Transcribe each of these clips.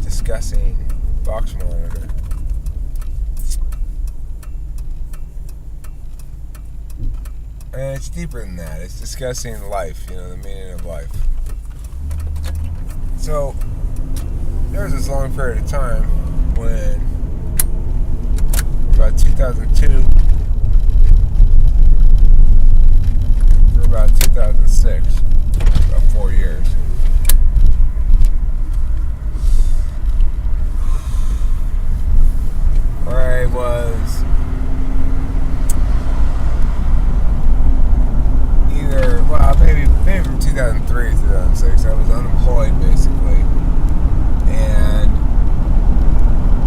discussing box monitor. And it's deeper than that. It's discussing life, the meaning of life. So, there was this long period of time when, about 2002 for about 2006, about 4 years, where I was maybe from 2003 to 2006, I was unemployed basically, and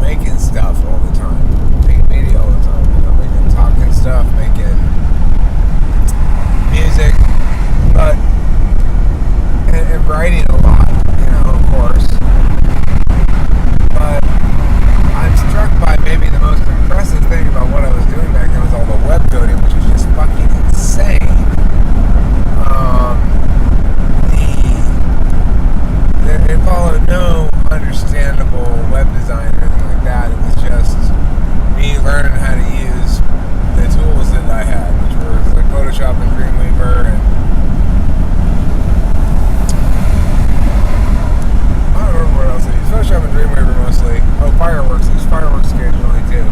making stuff all the time, making media all the time, making talking stuff, making music, but and writing a lot, of course. But I'm struck by maybe the most impressive thing about what I was doing back then was all the web coding, which was just fucking insane. It followed no understandable web design or anything like that. It was just me learning how to use the tools that I had, which were like Photoshop and Dreamweaver, and I don't remember what else I used. Photoshop and Dreamweaver mostly. Oh, Fireworks. I used Fireworks occasionally too.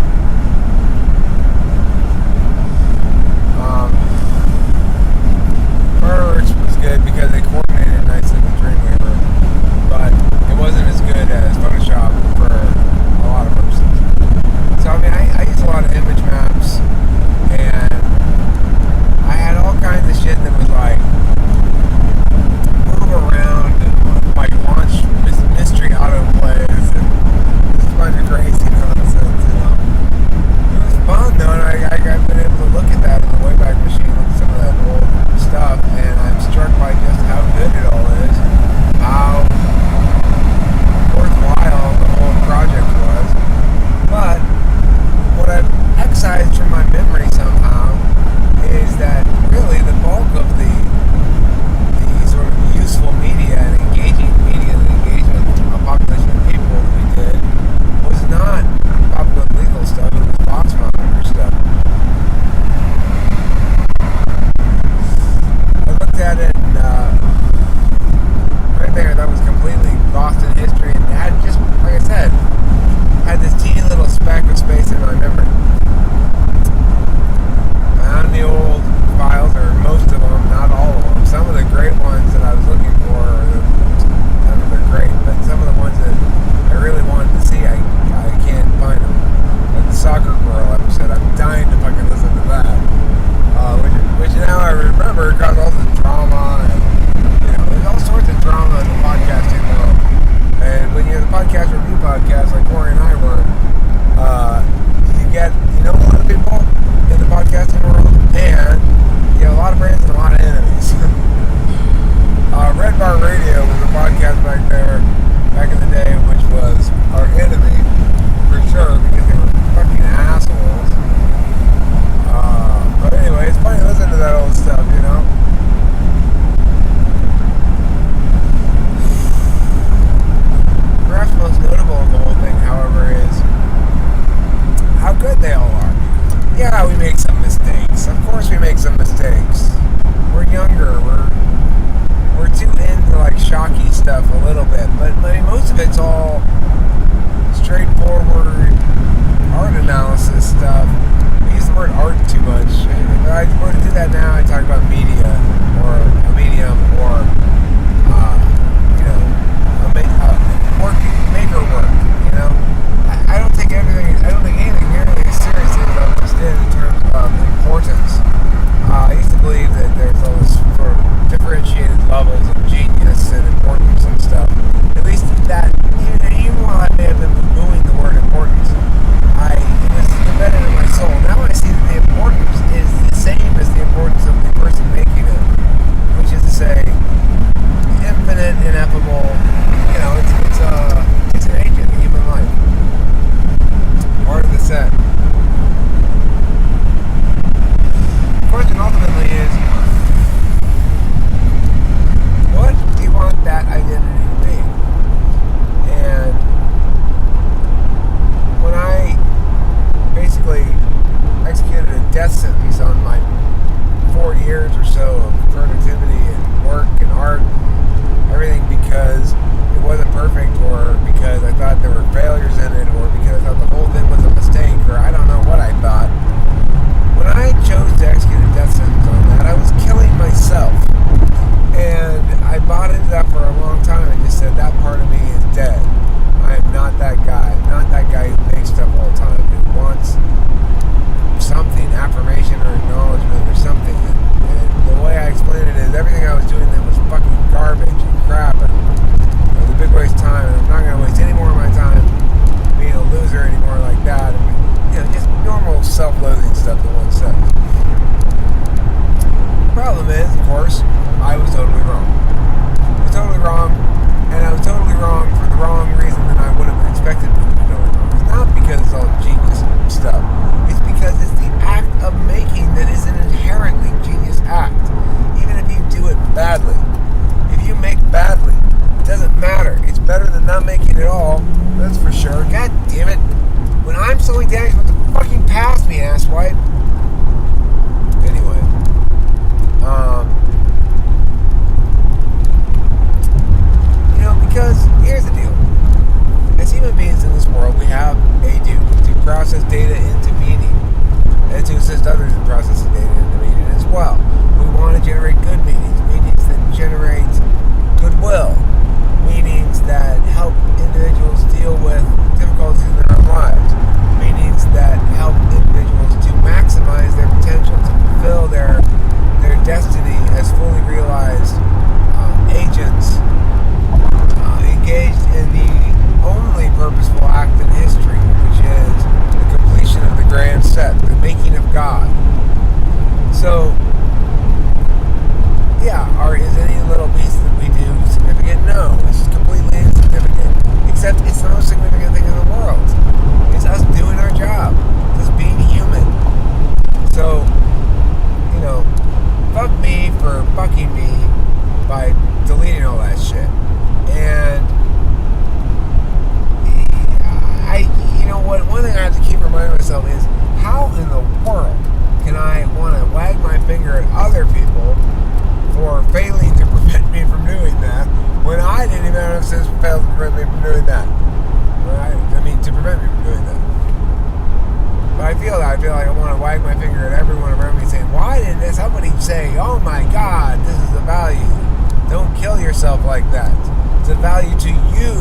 Fireworks was good because they coordinated nicely with Dreamweaver, but it wasn't as good as Photoshop for a lot of purposes. So I used a lot of image maps, and I had all kinds of shit that was like move around and like launch mystery autoplays and just a bunch of crazy nonsense. It was fun though, and I got been able to look at that in the Wayback Machine, look at some of that old stuff, and I'm struck by just how good it all is, how worthwhile the whole project was. But what I've excised from my memory somehow is that really the bulk of the sort of useful media and engaging media that engaged with a population of people that we did was not popular legal stuff, it was box monitor stuff. I looked at it and right there that was completely lost in history, and had just, like I said, had this teeny little speck of space in my memory. Found the old files, or most of them, not all of them. Some of the great ones that I was looking for, none of them are great, but some of the ones that I really wanted to see, I can't find them. Like the Soccer Girl episode, I'm dying to fucking listen to that. Which now I remember caused all the drama, and there's all sorts of drama in the podcasting world. And when you're the podcast review podcast like Corey and I were, you get a lot of people in the podcasting world, and you have a lot of friends and a lot of enemies. Red Bar Radio was a podcast back in the day, which was our enemy for sure, because they were fucking assholes. But anyway, it's funny to listen to that old stuff, Perhaps most notable of the whole thing, however, is how good they all are. Yeah, we make some mistakes. Of course we make some mistakes. We're younger. We're too into like shocky stuff a little bit, but most of it's all straightforward art analysis stuff. We use the word art too much. If I were to do that now, I talk about media or a medium or maker work. I don't take anything nearly as seriously as I just did in terms of importance. I used to believe that there's those sort of differentiated levels of genius and importance and stuff. At least that, even while I may have been booing the word importance, it was embedded in my soul. Now I see that the importance is the same as the importance of the person making it. making it all. That's for sure. God damn it. When I'm slowing down, you're supposed to fucking pass me, asswipe. Anyway. Because here's the deal. As human beings in this world, we have a duty to process data into meaning and to assist others in processing data into meaning as well. We want to generate good meanings, meanings that generate goodwill, meanings that help individuals deal with difficulties in their own lives, meanings that help individuals to maximize their potential, to fulfill their destiny as fully realized agents engaged in the only purposeful act in history, which is the completion of the grand set, the making of God. So, yeah, is any little piece that we do significant? No, it's completely insignificant. Except it's the most significant thing in the world. It's us doing our job, just being human. So, fuck me for fucking me by deleting all that shit. And one thing I have to keep reminding myself is, how in the world can I want to wag my finger at other people for failing to prevent me from doing that when I didn't even have sense failed to prevent me from doing that? Right? To prevent me from doing that. But I feel like I want to wag my finger at everyone around me saying, why didn't somebody say, oh my God, this is a value. Don't kill yourself like that. It's a value to you.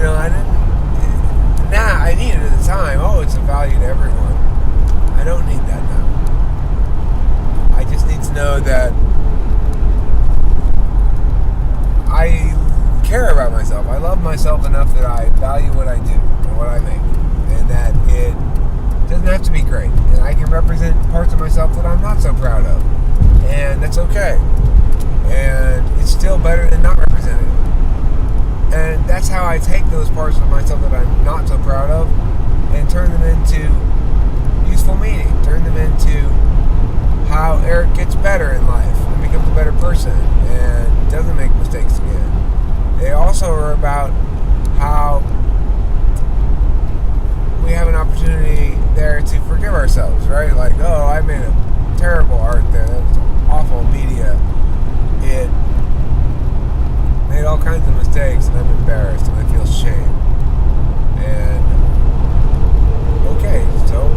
I didn't. I needed it at the time. Oh, it's a value to everyone. I don't need that now. I just need to know that I care about myself. I love myself enough that I value what I do and what I make, and that it doesn't have to be great. And I can represent parts of myself that I'm not so proud of, and that's okay. And it's still better than not representing it. And that's how I take those parts of myself that I'm not so proud of and turn them into useful meaning. Turn them into how Eric gets better in life and becomes a better person and doesn't make mistakes again. They also are about how we have an opportunity there to forgive ourselves, right? Like, oh, I made a terrible art there. That was awful media. It made all kinds of mistakes, and I'm embarrassed, and I feel shame. And okay, so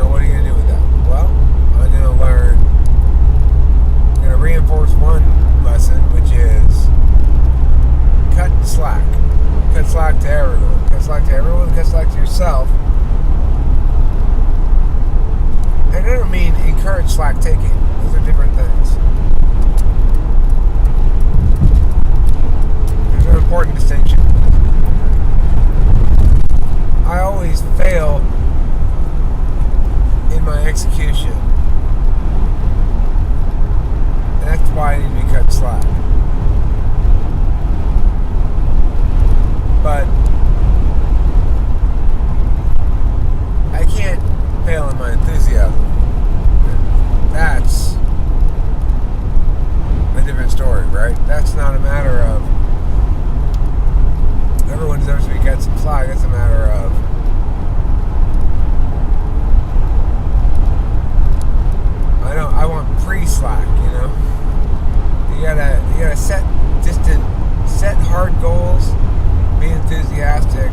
what are you gonna do with that? Well, I'm gonna learn. I'm gonna reinforce one lesson, which is cut slack. Cut slack to everyone. Cut slack to everyone. Cut slack to yourself. And I don't mean encourage slack taking. Those are different things. An important distinction. I always fail in my execution, and that's why I need to be cut slack. But I can't fail in my enthusiasm. That's a different story, right? That's not a matter of everyone deserves to be cut some slack. It's a matter of I want pre-slack. You gotta set hard goals, be enthusiastic.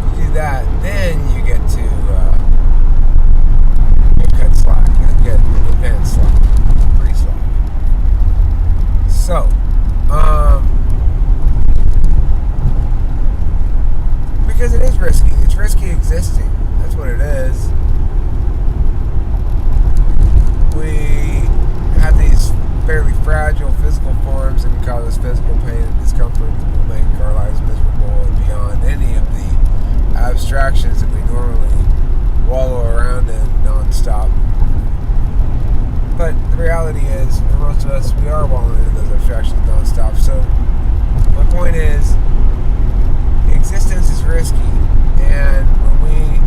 You do that, then you get to cut slack. You get advanced slack, pre-slack. So, because it is risky. It's risky existing. That's what it is. We have these fairly fragile physical forms that can cause us physical pain and discomfort that will make our lives miserable and beyond any of the abstractions that we normally wallow around in nonstop. But the reality is, for most of us, we are wallowing in those abstractions nonstop. So my point is, existence is risky, and when we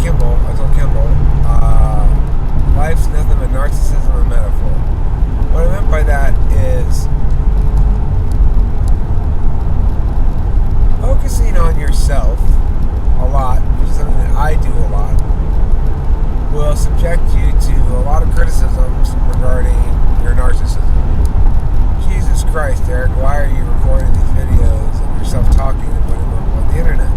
I told Kimball, life's nothing but narcissism and metaphor. What I meant by that is focusing on yourself a lot, which is something that I do a lot, will subject you to a lot of criticisms regarding your narcissism. Jesus Christ, Eric, why are you recording these videos of yourself talking and putting them on the internet?